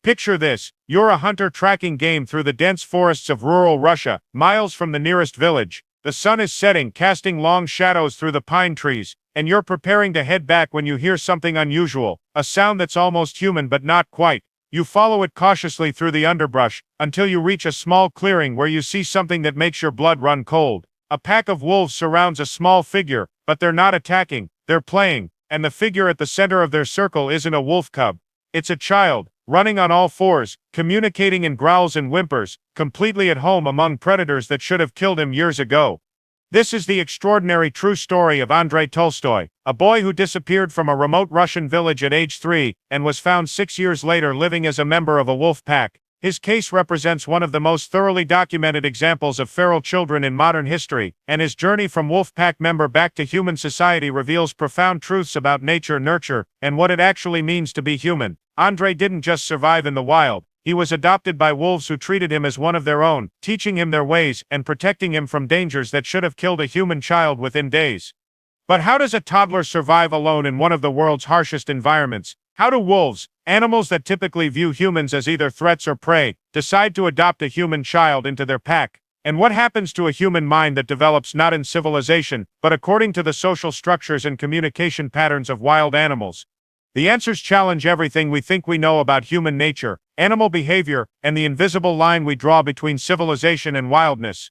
Picture this: you're a hunter tracking game through the dense forests of rural Russia, miles from the nearest village. The sun is setting, casting long shadows through the pine trees, and you're preparing to head back when you hear something unusual, a sound that's almost human but not quite. You follow it cautiously through the underbrush, until you reach a small clearing where you see something that makes your blood run cold. A pack of wolves surrounds a small figure, but they're not attacking, they're playing, and the figure at the center of their circle isn't a wolf cub. It's a child, running on all fours, communicating in growls and whimpers, completely at home among predators that should have killed him years ago. This is the extraordinary true story of Andrei Tolstoy, a boy who disappeared from a remote Russian village at age 3, and was found 6 years later living as a member of a wolf pack. His case represents one of the most thoroughly documented examples of feral children in modern history, and his journey from wolf pack member back to human society reveals profound truths about nature, nurture, and what it actually means to be human. Andrei didn't just survive in the wild. He was adopted by wolves who treated him as one of their own, teaching him their ways and protecting him from dangers that should have killed a human child within days. But how does a toddler survive alone in one of the world's harshest environments? How do wolves, animals that typically view humans as either threats or prey, decide to adopt a human child into their pack? And what happens to a human mind that develops not in civilization, but according to the social structures and communication patterns of wild animals? The answers challenge everything we think we know about human nature, animal behavior, and the invisible line we draw between civilization and wildness.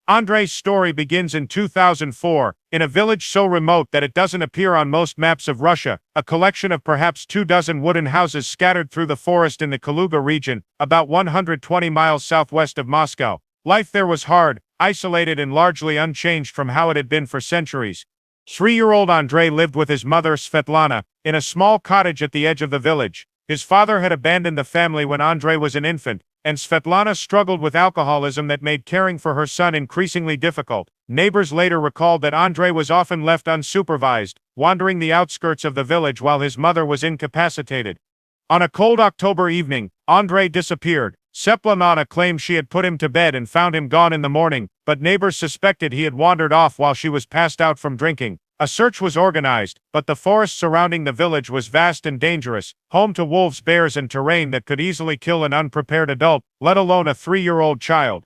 Andrei's story begins in 2004, in a village so remote that it doesn't appear on most maps of Russia, a collection of perhaps 24 wooden houses scattered through the forest in the Kaluga region, about 120 miles southwest of Moscow. Life there was hard, isolated and largely unchanged from how it had been for centuries. 3-year-old Andrei lived with his mother Svetlana, in a small cottage at the edge of the village. His father had abandoned the family when Andrei was an infant, and Svetlana struggled with alcoholism that made caring for her son increasingly difficult. Neighbors later recalled that Andrei was often left unsupervised, wandering the outskirts of the village while his mother was incapacitated. On a cold October evening, Andrei disappeared. Svetlana claimed she had put him to bed and found him gone in the morning, but neighbors suspected he had wandered off while she was passed out from drinking. A search was organized, but the forest surrounding the village was vast and dangerous, home to wolves, bears, and terrain that could easily kill an unprepared adult, let alone a 3-year-old child.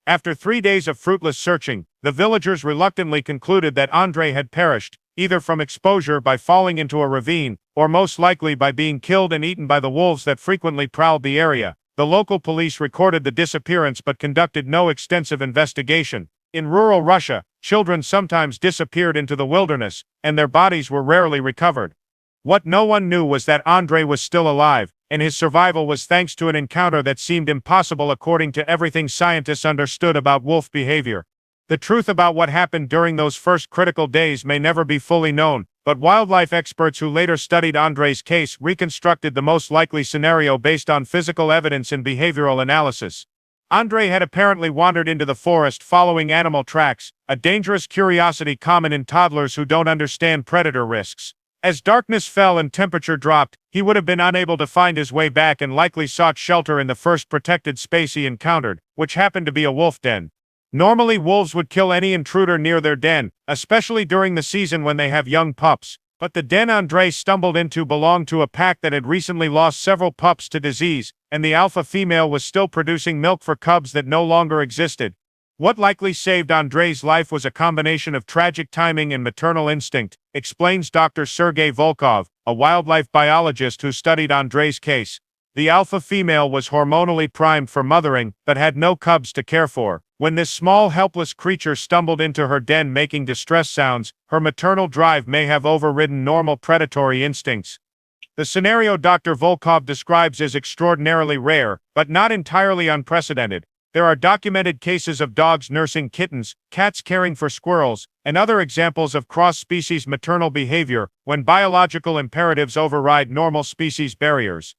After 3 days of fruitless searching, the villagers reluctantly concluded that Andrei had perished, either from exposure by falling into a ravine, or most likely by being killed and eaten by the wolves that frequently prowled the area. The local police recorded the disappearance but conducted no extensive investigation. In rural Russia, children sometimes disappeared into the wilderness, and their bodies were rarely recovered. What no one knew was that Andrei was still alive, and his survival was thanks to an encounter that seemed impossible according to everything scientists understood about wolf behavior. The truth about what happened during those first critical days may never be fully known, but wildlife experts who later studied Andrei's case reconstructed the most likely scenario based on physical evidence and behavioral analysis. Andrei had apparently wandered into the forest following animal tracks, a dangerous curiosity common in toddlers who don't understand predator risks. As darkness fell and temperature dropped, he would have been unable to find his way back and likely sought shelter in the first protected space he encountered, which happened to be a wolf den. Normally, wolves would kill any intruder near their den, especially during the season when they have young pups. But the den Andrei stumbled into belonged to a pack that had recently lost several pups to disease, and the alpha female was still producing milk for cubs that no longer existed. What likely saved Andrei's life was a combination of tragic timing and maternal instinct, explains Dr. Sergei Volkov, a wildlife biologist who studied Andrei's case. The alpha female was hormonally primed for mothering, but had no cubs to care for. When this small helpless creature stumbled into her den making distress sounds, her maternal drive may have overridden normal predatory instincts. The scenario Dr. Volkov describes is extraordinarily rare, but not entirely unprecedented. There are documented cases of dogs nursing kittens, cats caring for squirrels, and other examples of cross-species maternal behavior when biological imperatives override normal species barriers.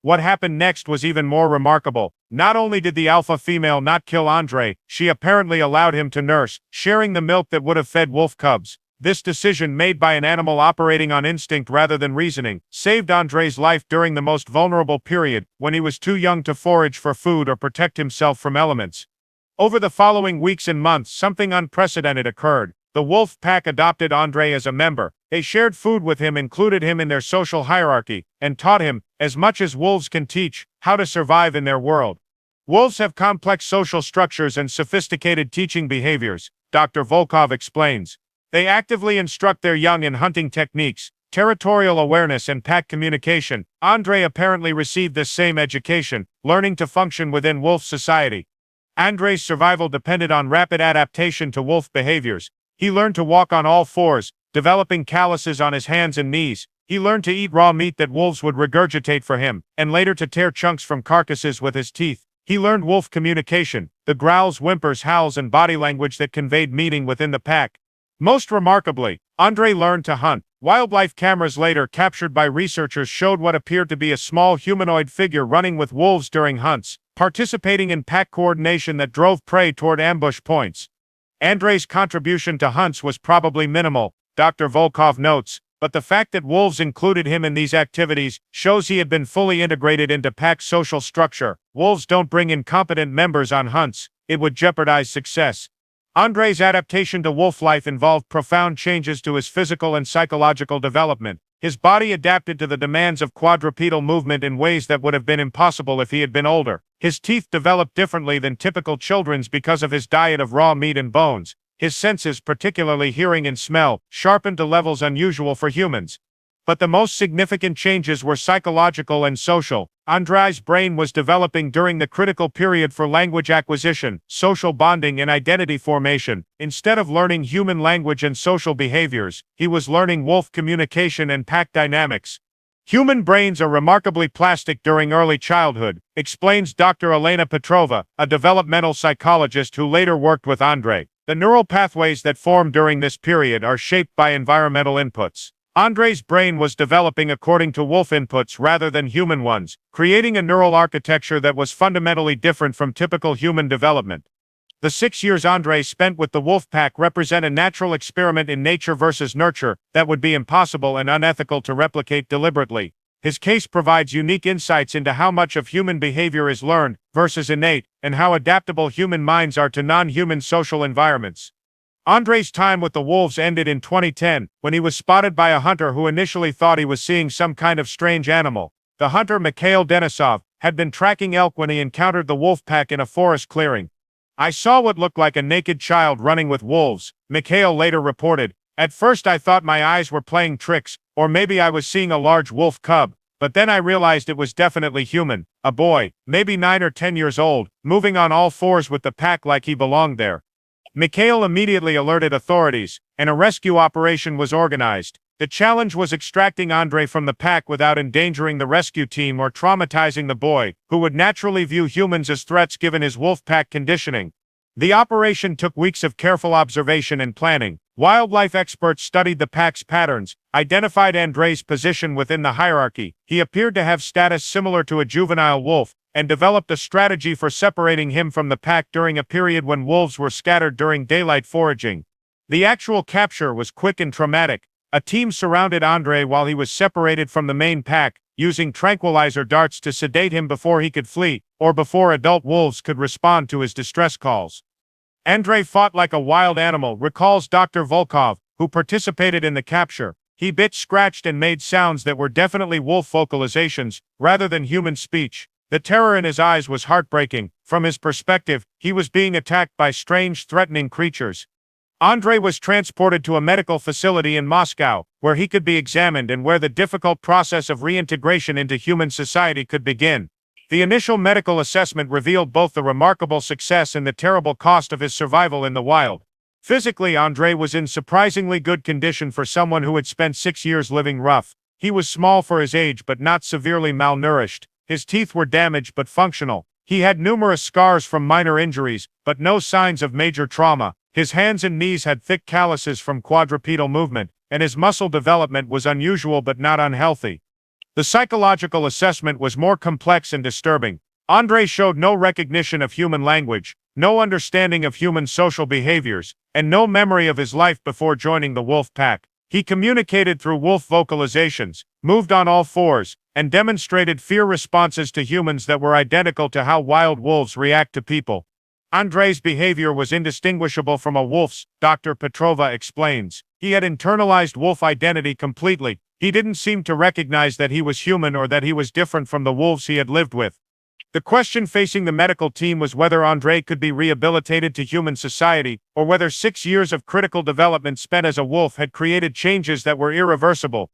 What happened next was even more remarkable. Not only did the alpha female not kill Andrei, she apparently allowed him to nurse, sharing the milk that would have fed wolf cubs. This decision, made by an animal operating on instinct rather than reasoning, saved Andrei's life during the most vulnerable period, when he was too young to forage for food or protect himself from elements. Over the following weeks and months, something unprecedented occurred. The wolf pack adopted Andrei as a member. They shared food with him, included him in their social hierarchy, and taught him, as much as wolves can teach, how to survive in their world. Wolves have complex social structures and sophisticated teaching behaviors, Dr. Volkov explains. They actively instruct their young in hunting techniques, territorial awareness, and pack communication. Andrei apparently received this same education, learning to function within wolf society. Andrei's survival depended on rapid adaptation to wolf behaviors. He learned to walk on all fours, developing calluses on his hands and knees. He learned to eat raw meat that wolves would regurgitate for him, and later to tear chunks from carcasses with his teeth. He learned wolf communication, the growls, whimpers, howls, and body language that conveyed meaning within the pack. Most remarkably, Andrei learned to hunt. Wildlife cameras later captured by researchers showed what appeared to be a small humanoid figure running with wolves during hunts, participating in pack coordination that drove prey toward ambush points. Andrei's contribution to hunts was probably minimal, Dr. Volkov notes, but the fact that wolves included him in these activities shows he had been fully integrated into pack social structure. Wolves don't bring incompetent members on hunts, it would jeopardize success. Andrei's adaptation to wolf life involved profound changes to his physical and psychological development. His body adapted to the demands of quadrupedal movement in ways that would have been impossible if he had been older. His teeth developed differently than typical children's because of his diet of raw meat and bones. His senses, particularly hearing and smell, sharpened to levels unusual for humans. But the most significant changes were psychological and social. Andrei's brain was developing during the critical period for language acquisition, social bonding, and identity formation. Instead of learning human language and social behaviors, he was learning wolf communication and pack dynamics. Human brains are remarkably plastic during early childhood, explains Dr. Elena Petrova, a developmental psychologist who later worked with Andrei. The neural pathways that form during this period are shaped by environmental inputs. Andrei's brain was developing according to wolf inputs rather than human ones, creating a neural architecture that was fundamentally different from typical human development. The 6 years Andrei spent with the wolf pack represent a natural experiment in nature versus nurture that would be impossible and unethical to replicate deliberately. His case provides unique insights into how much of human behavior is learned versus innate, and how adaptable human minds are to non-human social environments. Andrei's time with the wolves ended in 2010, when he was spotted by a hunter who initially thought he was seeing some kind of strange animal. The hunter, Mikhail Denisov, had been tracking elk when he encountered the wolf pack in a forest clearing. "I saw what looked like a naked child running with wolves," Mikhail later reported. "At first I thought my eyes were playing tricks, or maybe I was seeing a large wolf cub, but then I realized it was definitely human, a boy, maybe 9 or 10 years old, moving on all fours with the pack like he belonged there." Mikhail immediately alerted authorities, and a rescue operation was organized. The challenge was extracting Andrei from the pack without endangering the rescue team or traumatizing the boy, who would naturally view humans as threats given his wolf pack conditioning. The operation took weeks of careful observation and planning. Wildlife experts studied the pack's patterns, identified Andrei's position within the hierarchy. He appeared to have status similar to a juvenile wolf, and developed a strategy for separating him from the pack during a period when wolves were scattered during daylight foraging. The actual capture was quick and traumatic. A team surrounded Andrei while he was separated from the main pack, using tranquilizer darts to sedate him before he could flee, or before adult wolves could respond to his distress calls. Andrei fought like a wild animal, recalls Dr. Volkov, who participated in the capture. He bit, scratched, and made sounds that were definitely wolf vocalizations, rather than human speech. The terror in his eyes was heartbreaking. From his perspective, he was being attacked by strange, threatening creatures. Andrei was transported to a medical facility in Moscow, where he could be examined and where the difficult process of reintegration into human society could begin. The initial medical assessment revealed both the remarkable success and the terrible cost of his survival in the wild. Physically, Andrei was in surprisingly good condition for someone who had spent 6 years living rough. He was small for his age but not severely malnourished. His teeth were damaged but functional. He had numerous scars from minor injuries, but no signs of major trauma. His hands and knees had thick calluses from quadrupedal movement, and his muscle development was unusual but not unhealthy. The psychological assessment was more complex and disturbing. Andrei showed no recognition of human language, no understanding of human social behaviors, and no memory of his life before joining the wolf pack. He communicated through wolf vocalizations, moved on all fours, and demonstrated fear responses to humans that were identical to how wild wolves react to people. Andrei's behavior was indistinguishable from a wolf's, Dr. Petrova explains. He had internalized wolf identity completely. He didn't seem to recognize that he was human or that he was different from the wolves he had lived with. The question facing the medical team was whether Andrei could be rehabilitated to human society, or whether 6 years of critical development spent as a wolf had created changes that were irreversible.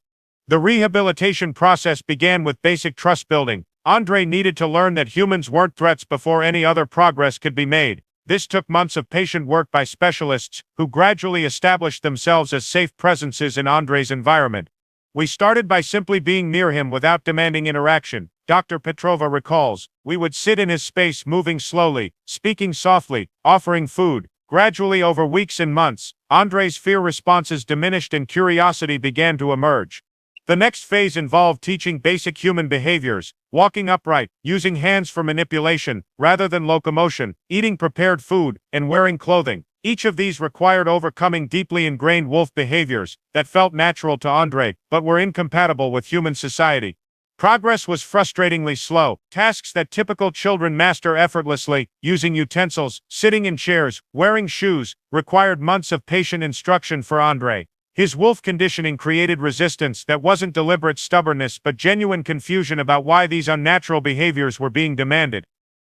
The rehabilitation process began with basic trust building. Andrei needed to learn that humans weren't threats before any other progress could be made. This took months of patient work by specialists, who gradually established themselves as safe presences in Andrei's environment. We started by simply being near him without demanding interaction, Dr. Petrova recalls. We would sit in his space, moving slowly, speaking softly, offering food. Gradually, over weeks and months, Andrei's fear responses diminished and curiosity began to emerge. The next phase involved teaching basic human behaviors: walking upright, using hands for manipulation rather than locomotion, eating prepared food, and wearing clothing. Each of these required overcoming deeply ingrained wolf behaviors that felt natural to Andrei, but were incompatible with human society. Progress was frustratingly slow. Tasks that typical children master effortlessly, using utensils, sitting in chairs, wearing shoes, required months of patient instruction for Andrei. His wolf conditioning created resistance that wasn't deliberate stubbornness but genuine confusion about why these unnatural behaviors were being demanded.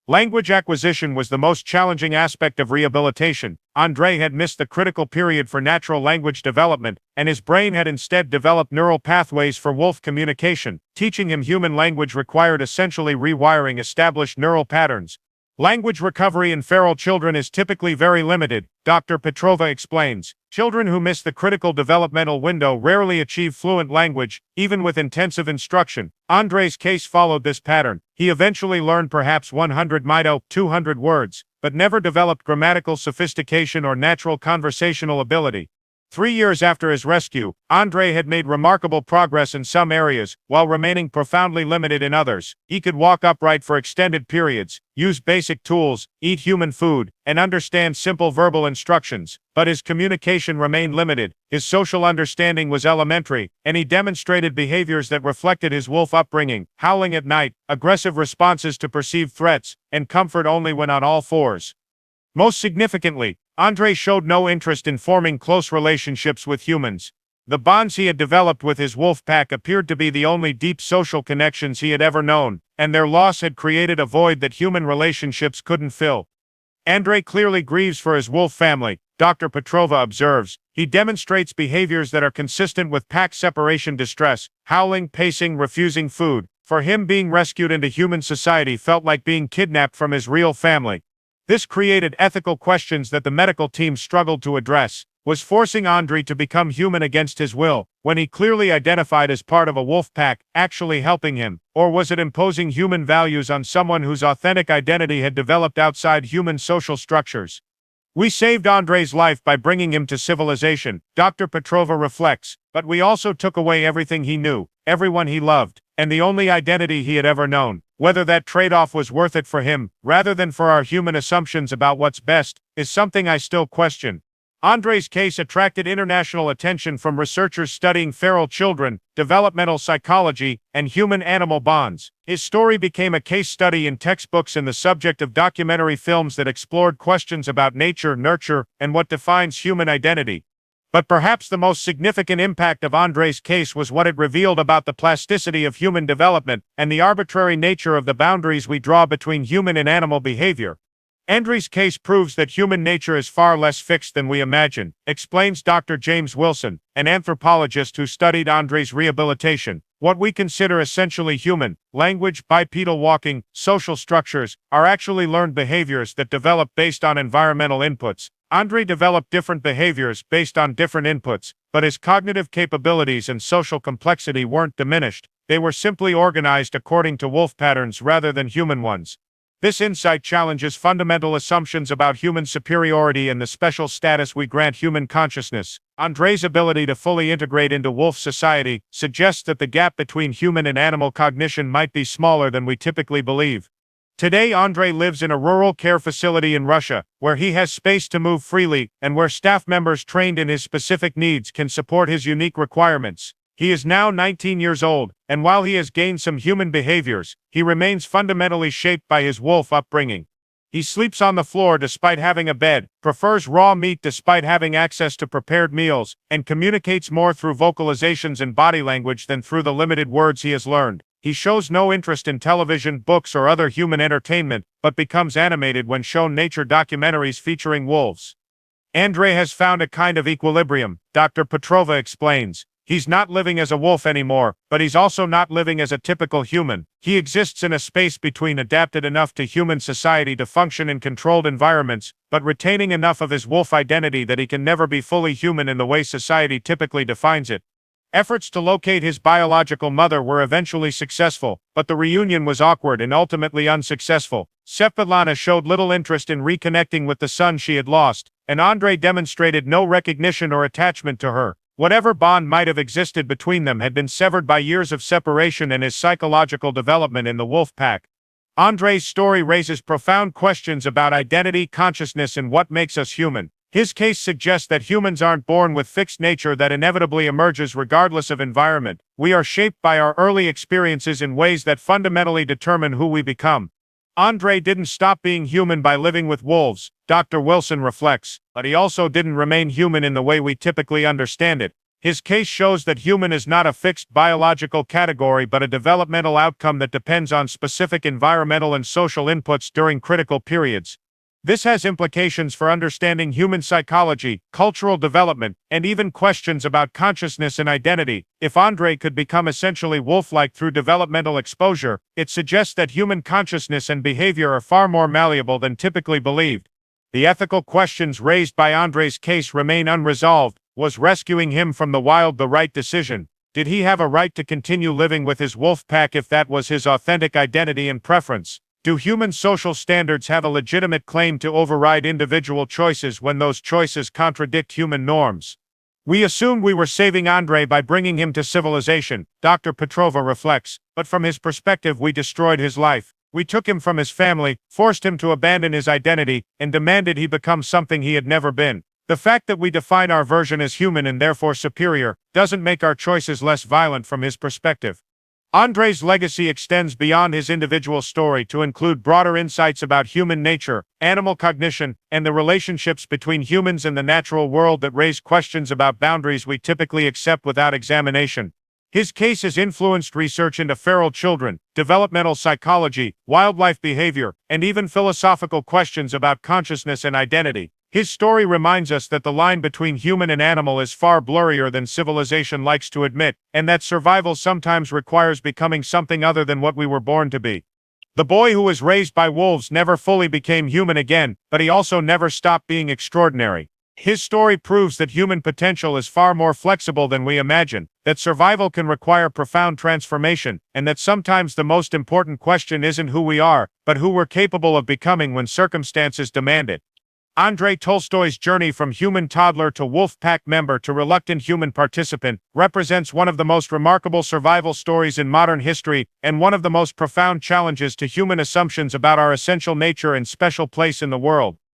Language acquisition was the most challenging aspect of rehabilitation. Andrei had missed the critical period for natural language development, and his brain had instead developed neural pathways for wolf communication. Teaching him human language required essentially rewiring established neural patterns. Language recovery in feral children is typically very limited, Dr. Petrova explains. Children who miss the critical developmental window rarely achieve fluent language, even with intensive instruction. Andrei's case followed this pattern. He eventually learned perhaps 200 words, but never developed grammatical sophistication or natural conversational ability. 3 years after his rescue, Andrei had made remarkable progress in some areas, while remaining profoundly limited in others. He could walk upright for extended periods, use basic tools, eat human food, and understand simple verbal instructions, but his communication remained limited. His social understanding was elementary, and he demonstrated behaviors that reflected his wolf upbringing: howling at night, aggressive responses to perceived threats, and comfort only when on all fours. Most significantly, Andrei showed no interest in forming close relationships with humans. The bonds he had developed with his wolf pack appeared to be the only deep social connections he had ever known, and their loss had created a void that human relationships couldn't fill. Andrei clearly grieves for his wolf family, Dr. Petrova observes. He demonstrates behaviors that are consistent with pack separation distress: howling, pacing, refusing food. For him, being rescued into human society felt like being kidnapped from his real family. This created ethical questions that the medical team struggled to address. Was forcing Andrei to become human against his will, when he clearly identified as part of a wolf pack, actually helping him? Or was it imposing human values on someone whose authentic identity had developed outside human social structures? We saved Andrei's life by bringing him to civilization, Dr. Petrova reflects, but we also took away everything he knew, everyone he loved, and the only identity he had ever known. Whether that trade-off was worth it for him, rather than for our human assumptions about what's best, is something I still question. Andrei's case attracted international attention from researchers studying feral children, developmental psychology, and human-animal bonds. His story became a case study in textbooks and the subject of documentary films that explored questions about nature, nurture, and what defines human identity. But perhaps the most significant impact of Andrei's case was what it revealed about the plasticity of human development and the arbitrary nature of the boundaries we draw between human and animal behavior. Andrei's case proves that human nature is far less fixed than we imagine, explains Dr. James Wilson, an anthropologist who studied Andrei's rehabilitation. What we consider essentially human, language, bipedal walking, social structures, are actually learned behaviors that develop based on environmental inputs. Andrei developed different behaviors based on different inputs, but his cognitive capabilities and social complexity weren't diminished. They were simply organized according to wolf patterns rather than human ones. This insight challenges fundamental assumptions about human superiority and the special status we grant human consciousness. Andrei's ability to fully integrate into wolf society suggests that the gap between human and animal cognition might be smaller than we typically believe. Today, Andrei lives in a rural care facility in Russia, where he has space to move freely, and where staff members trained in his specific needs can support his unique requirements. He is now 19 years old, and while he has gained some human behaviors, he remains fundamentally shaped by his wolf upbringing. He sleeps on the floor despite having a bed, prefers raw meat despite having access to prepared meals, and communicates more through vocalizations and body language than through the limited words he has learned. He shows no interest in television, books, or other human entertainment, but becomes animated when shown nature documentaries featuring wolves. Andrei has found a kind of equilibrium, Dr. Petrova explains. He's not living as a wolf anymore, but he's also not living as a typical human. He exists in a space between adapted enough to human society to function in controlled environments, but retaining enough of his wolf identity that he can never be fully human in the way society typically defines it. Efforts to locate his biological mother were eventually successful, but the reunion was awkward and ultimately unsuccessful. Svetlana showed little interest in reconnecting with the son she had lost, and Andrei demonstrated no recognition or attachment to her. Whatever bond might have existed between them had been severed by years of separation and his psychological development in the wolf pack. Andrei's story raises profound questions about identity, consciousness, and what makes us human. His case suggests that humans aren't born with fixed nature that inevitably emerges regardless of environment. We are shaped by our early experiences in ways that fundamentally determine who we become. Andrei didn't stop being human by living with wolves, Dr. Wilson reflects, but he also didn't remain human in the way we typically understand it. His case shows that human is not a fixed biological category but a developmental outcome that depends on specific environmental and social inputs during critical periods. This has implications for understanding human psychology, cultural development, and even questions about consciousness and identity. If Andrei could become essentially wolf-like through developmental exposure, it suggests that human consciousness and behavior are far more malleable than typically believed. The ethical questions raised by Andrei's case remain unresolved. Was rescuing him from the wild the right decision? Did he have a right to continue living with his wolf pack if that was his authentic identity and preference? Do human social standards have a legitimate claim to override individual choices when those choices contradict human norms? We assumed we were saving Andrei by bringing him to civilization, Dr. Petrova reflects, but from his perspective we destroyed his life. We took him from his family, forced him to abandon his identity, and demanded he become something he had never been. The fact that we define our version as human and therefore superior doesn't make our choices less violent from his perspective. Andrei's legacy extends beyond his individual story to include broader insights about human nature, animal cognition, and the relationships between humans and the natural world that raise questions about boundaries we typically accept without examination. His case has influenced research into feral children, developmental psychology, wildlife behavior, and even philosophical questions about consciousness and identity. His story reminds us that the line between human and animal is far blurrier than civilization likes to admit, and that survival sometimes requires becoming something other than what we were born to be. The boy who was raised by wolves never fully became human again, but he also never stopped being extraordinary. His story proves that human potential is far more flexible than we imagine, that survival can require profound transformation, and that sometimes the most important question isn't who we are, but who we're capable of becoming when circumstances demand it. Andrei Tolstoy's journey from human toddler to wolf pack member to reluctant human participant represents one of the most remarkable survival stories in modern history and one of the most profound challenges to human assumptions about our essential nature and special place in the world.